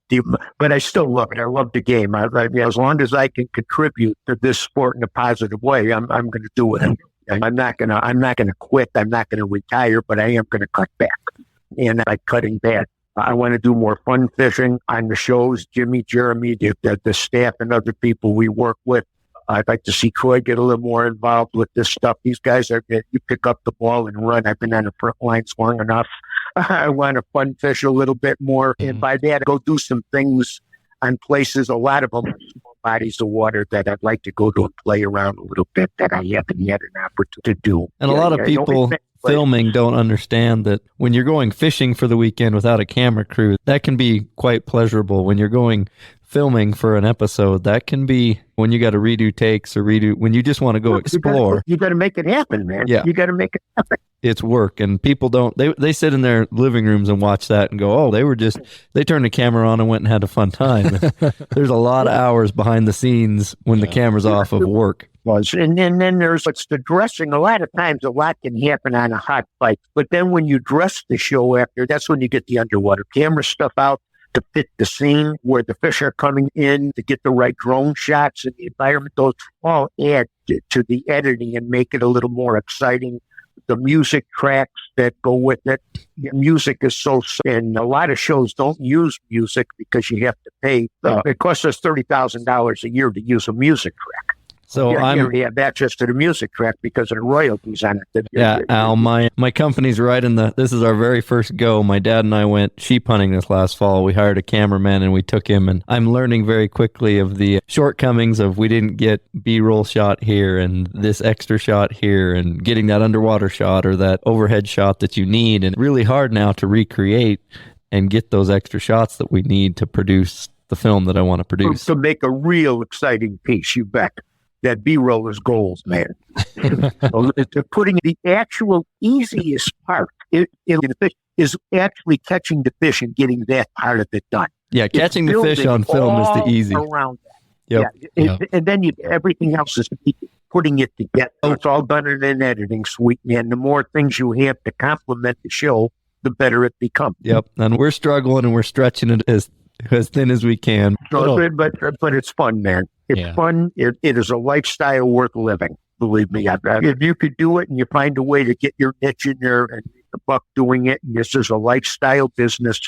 But I still love it. I love the game. I mean, as long as I can contribute to this sport in a positive way, I'm going to do it. I'm not gonna quit. I'm not gonna retire, but I am gonna cut back. And by cutting back, I want to do more fun fishing on the shows. Jimmy, Jeremy, the staff, and other people we work with. I'd like to see Troy get a little more involved with this stuff. These guys you pick up the ball and run. I've been on the front lines long enough. I want to fun fish a little bit more, and by that, go do some things on places. A lot of them are small bodies of water that I'd like to go to and play around a little bit that I haven't had an opportunity to do. And a lot of people filming don't understand that when you're going fishing for the weekend without a camera crew, that can be quite pleasurable. When you're going filming for an episode, that can be when you got to redo takes or when you just want to go explore. You got to make it happen, man. Yeah. You got to make it happen. It's work, and people don't, they sit in their living rooms and watch that and go, oh, they turned the camera on and went and had a fun time. There's a lot of hours behind the scenes when the camera's off of work. And then there's the dressing. A lot of times a lot can happen on a hot bite, but then when you dress the show after, that's when you get the underwater camera stuff out to fit the scene where the fish are coming in, to get the right drone shots and the environment. Those all add to the editing and make it a little more exciting. The music tracks that go with it. Music is and a lot of shows don't use music because you have to pay. It costs us $30,000 a year to use a music track. So I already have access to the music track because of the royalties on it. Yeah, Al, my company's right this is our very first go. My dad and I went sheep hunting this last fall. We hired a cameraman and we took him, and I'm learning very quickly of the shortcomings of we didn't get B-roll shot here and this extra shot here and getting that underwater shot or that overhead shot that you need. And really hard now to recreate and get those extra shots that we need to produce the film that I want to produce. To make a real exciting piece, you bet. That B-roll is gold, man. Putting the actual easiest part in the fish is actually catching the fish and getting that part of it done. Yeah, catching the fish on film is the easy. Around that. Yep. And then everything else is putting it together. It's all done in an editing suite, man. The more things you have to complement the show, the better it becomes. Yep, and we're struggling and we're stretching it as thin as we can. But it's fun, man. It's fun. It is a lifestyle worth living. Believe me. If you could do it and you find a way to get your niche in there and make a buck doing it, and this is a lifestyle business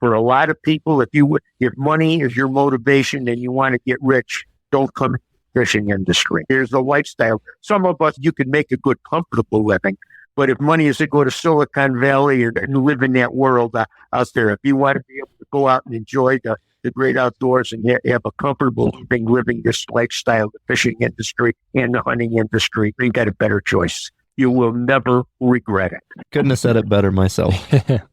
for a lot of people. If money is your motivation and you want to get rich, don't come in the fishing industry. There's a lifestyle. Some of us, you can make a good, comfortable living. But if money is to go to Silicon Valley and live in that world out there, if you want to be able to go out and enjoy the great outdoors and have a comfortable living this lifestyle, the fishing industry and the hunting industry, you got a better choice. You will never regret it. Couldn't have said it better myself.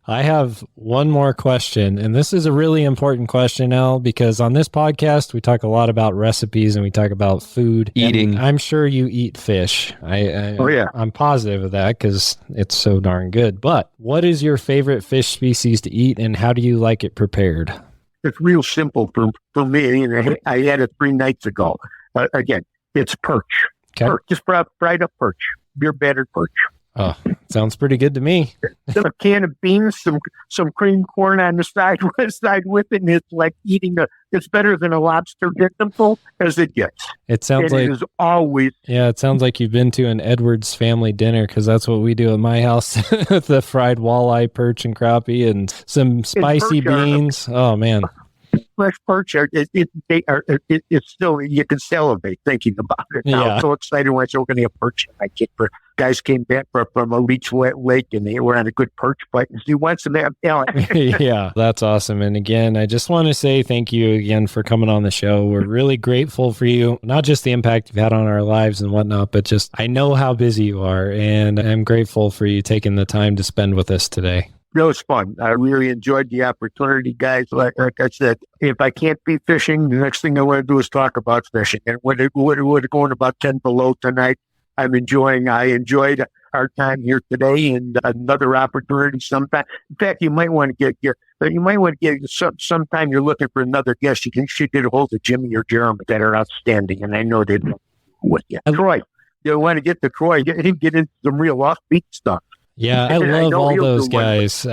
I have one more question, and this is a really important question, Al, because on this podcast, we talk a lot about recipes and we talk about food. Eating. I'm sure you eat fish. I'm positive of that because it's so darn good. But what is your favorite fish species to eat, and how do you like it prepared? It's real simple for me. And I had it 3 nights ago. Again, it's perch. Okay. Perch. Just fried up perch. Beer battered perch. Oh, sounds pretty good to me. A can of beans, some cream corn on the side with it, and it's like it's better than a lobster dimple as it gets. It sounds it is always. Yeah, it sounds like you've been to an Edwards family dinner because that's what we do at my house. The fried walleye, perch, and crappie, and some spicy beans. Oh man. Fresh perch, it's still, you can salivate thinking about it now. Yeah. I'm so excited when I said we're going to have perch. My kid, guys came back from a Leech Lake and they were on a good perch bite. And he wants some there. Yeah, that's awesome. And again, I just want to say thank you again for coming on the show. We're really grateful for you, not just the impact you've had on our lives and whatnot, but just I know how busy you are, and I'm grateful for you taking the time to spend with us today. It was fun. I really enjoyed the opportunity, guys. Like I said, if I can't be fishing, the next thing I want to do is talk about fishing. And we're going about 10 below tonight. I enjoyed our time here today, and another opportunity sometime. In fact, you might want to get sometime you're looking for another guest. You should get a hold of Jimmy or Jeremy that are outstanding, and I know they'd love with you. Troy, you want to get to Troy, get into some real offbeat stuff. Yeah, I love all those guys.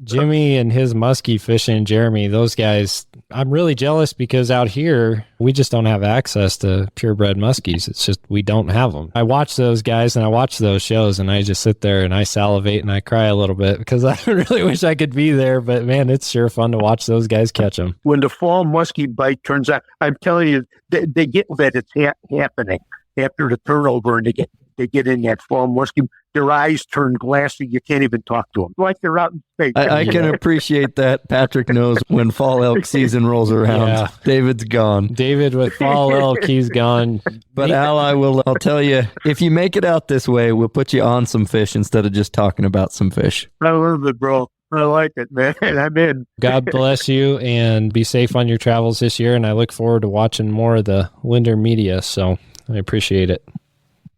Jimmy and his muskie fishing, Jeremy, those guys, I'm really jealous because out here, we just don't have access to purebred muskies. It's just, we don't have them. I watch those guys and I watch those shows and I just sit there and I salivate and I cry a little bit because I really wish I could be there. But man, it's sure fun to watch those guys catch them. When the fall muskie bite turns out, I'm telling you, they get that it's happening after the turnover and they get in that fall muskie. Their eyes turn glassy. You can't even talk to them. Like they're out in space. I can appreciate that. Patrick knows when fall elk season rolls around. Yeah. David's gone. David with fall elk, he's gone. But Al, I'll tell you, if you make it out this way, we'll put you on some fish instead of just talking about some fish. I love it, bro. I like it, man. I'm in. God bless you and be safe on your travels this year. And I look forward to watching more of the Lindner media. So I appreciate it.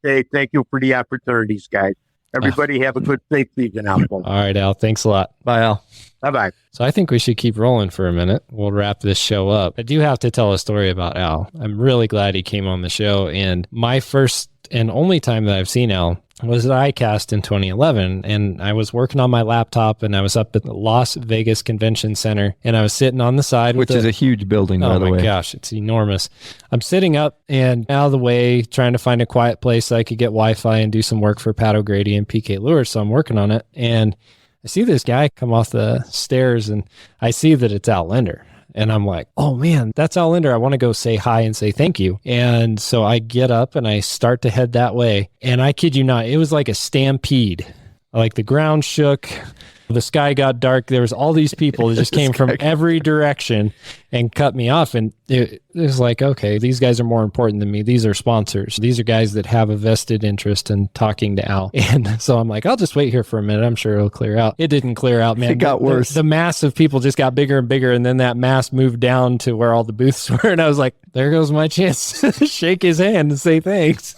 Hey, thank you for the opportunities, guys. Everybody have a good, safe season out. All right, Al. Thanks a lot. Bye, Al. Bye-bye. So I think we should keep rolling for a minute. We'll wrap this show up. I do have to tell a story about Al. I'm really glad he came on the show. And my first and only time that I've seen Al was at ICAST in 2011. And I was working on my laptop and I was up at the Las Vegas Convention Center and I was sitting on the side. Which is a huge building, by the way. Oh my gosh, it's enormous. I'm sitting up and out of the way trying to find a quiet place so I could get Wi-Fi and do some work for Pat O'Grady and PK Lures. So I'm working on it. And I see this guy come off the stairs and I see that it's Al Lindner. And I'm like, oh man, that's Al Lindner. I want to go say hi and say thank you. And so I get up and I start to head that way. And I kid you not, it was like a stampede. Like the ground shook, the sky got dark. There was all these people that just came from every direction and cut me off. And it was like, okay, these guys are more important than me. These are sponsors. These are guys that have a vested interest in talking to Al. And so I'm like, I'll just wait here for a minute. I'm sure it'll clear out. It didn't clear out, man. It got worse. The mass of people just got bigger and bigger. And then that mass moved down to where all the booths were. And I was like, there goes my chance to shake his hand and say thanks.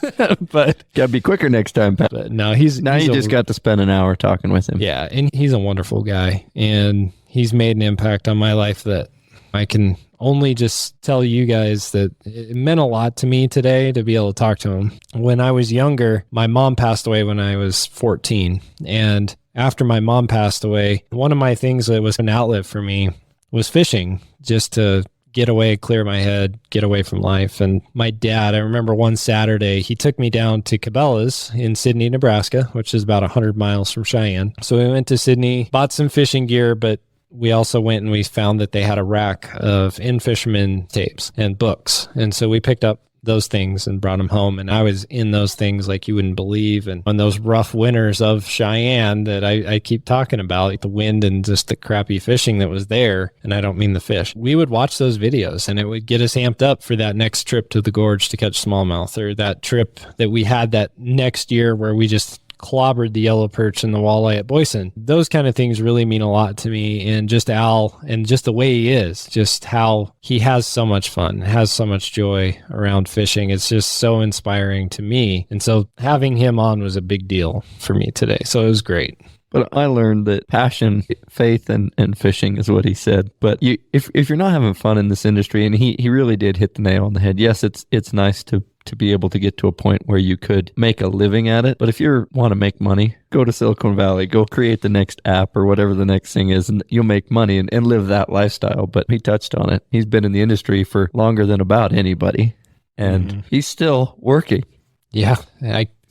But gotta be quicker next time, Pat. But no, you just got to spend an hour talking with him. Yeah. And he's a wonderful guy. And he's made an impact on my life that I can only just tell you guys that it meant a lot to me today to be able to talk to him. When I was younger, my mom passed away when I was 14. And after my mom passed away, one of my things that was an outlet for me was fishing, just to get away, clear my head, get away from life. And my dad, I remember one Saturday, he took me down to Cabela's in Sidney, Nebraska, which is about 100 miles from Cheyenne. So we went to Sidney, bought some fishing gear, but we also went and we found that they had a rack of In-Fisherman tapes and books. And so we picked up those things and brought them home. And I was in those things like you wouldn't believe. And on those rough winters of Cheyenne that I keep talking about, like the wind and just the crappy fishing that was there, and I don't mean the fish, we would watch those videos and it would get us amped up for that next trip to the gorge to catch smallmouth, or that trip that we had that next year where we just clobbered the yellow perch and the walleye at Boysen. Those kind of things really mean a lot to me. And just Al and just the way he is, just how he has so much fun, has so much joy around fishing. It's just so inspiring to me. And so having him on was a big deal for me today. So it was great. But I learned that passion, faith, and fishing is what he said. But if you're not having fun in this industry, and he really did hit the nail on the head. Yes, it's nice to be able to get to a point where you could make a living at it. But if you want to make money, go to Silicon Valley, go create the next app or whatever the next thing is, and you'll make money and live that lifestyle. But he touched on it. He's been in the industry for longer than about anybody, and he's still working. Yeah,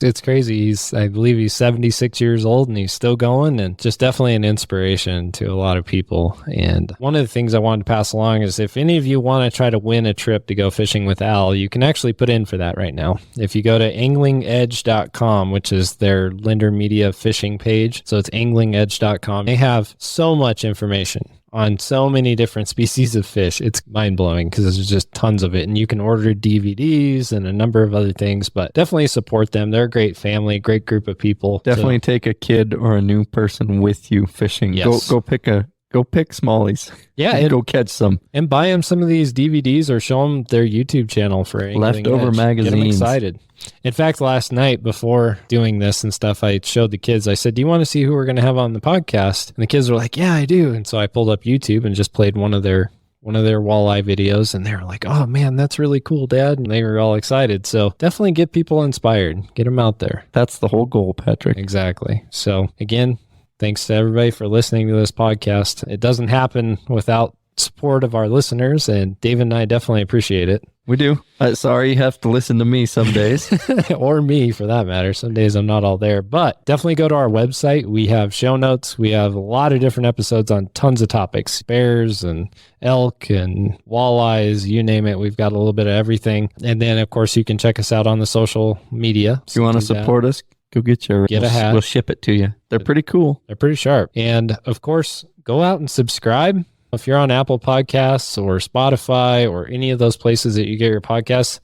it's crazy. I believe he's 76 years old and he's still going, and just definitely an inspiration to a lot of people. And one of the things I wanted to pass along is if any of you want to try to win a trip to go fishing with Al, you can actually put in for that right now. If you go to anglingedge.com, which is their Lindner Media fishing page, so it's anglingedge.com, they have so much information on so many different species of fish. It's mind-blowing because there's just tons of it. And you can order DVDs and a number of other things, but definitely support them. They're a great family, great group of people. Definitely take a kid or a new person with you fishing. Yes. Go pick a Go pick smallies. Yeah, And go catch some. and buy them some of these DVDs or show them their YouTube channel for Angling Leftover Edge. magazines. Get them excited. In fact, last night before doing this and stuff, I showed the kids, I said, do you want to see who we're going to have on the podcast? And the kids were like, yeah, I do. And so I pulled up YouTube and just played one of their walleye videos, and they were like, oh man, that's really cool, Dad. And they were all excited. So definitely get people inspired. Get them out there. That's the whole goal, Patrick. Exactly. So again, thanks to everybody for listening to this podcast. It doesn't happen without support of our listeners, and David and I definitely appreciate it. We do. Sorry you have to listen to me some days. Or me, for that matter. Some days I'm not all there, but definitely go to our website. We have show notes. We have a lot of different episodes on tons of topics, bears and elk and walleyes, you name it. We've got a little bit of everything. And then, of course, you can check us out on the social media. If you want to support us, go get your Get a hat. We'll ship it to you. They're pretty cool. They're pretty sharp. And, of course, go out and subscribe. If you're on Apple Podcasts or Spotify or any of those places that you get your podcasts,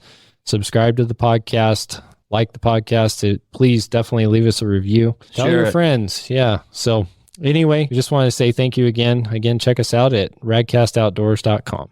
subscribe to the podcast, like the podcast. Please definitely leave us a review. Tell Share your it. friends. Yeah. So anyway, we just want to say thank you again. Again, check us out at radcastoutdoors.com.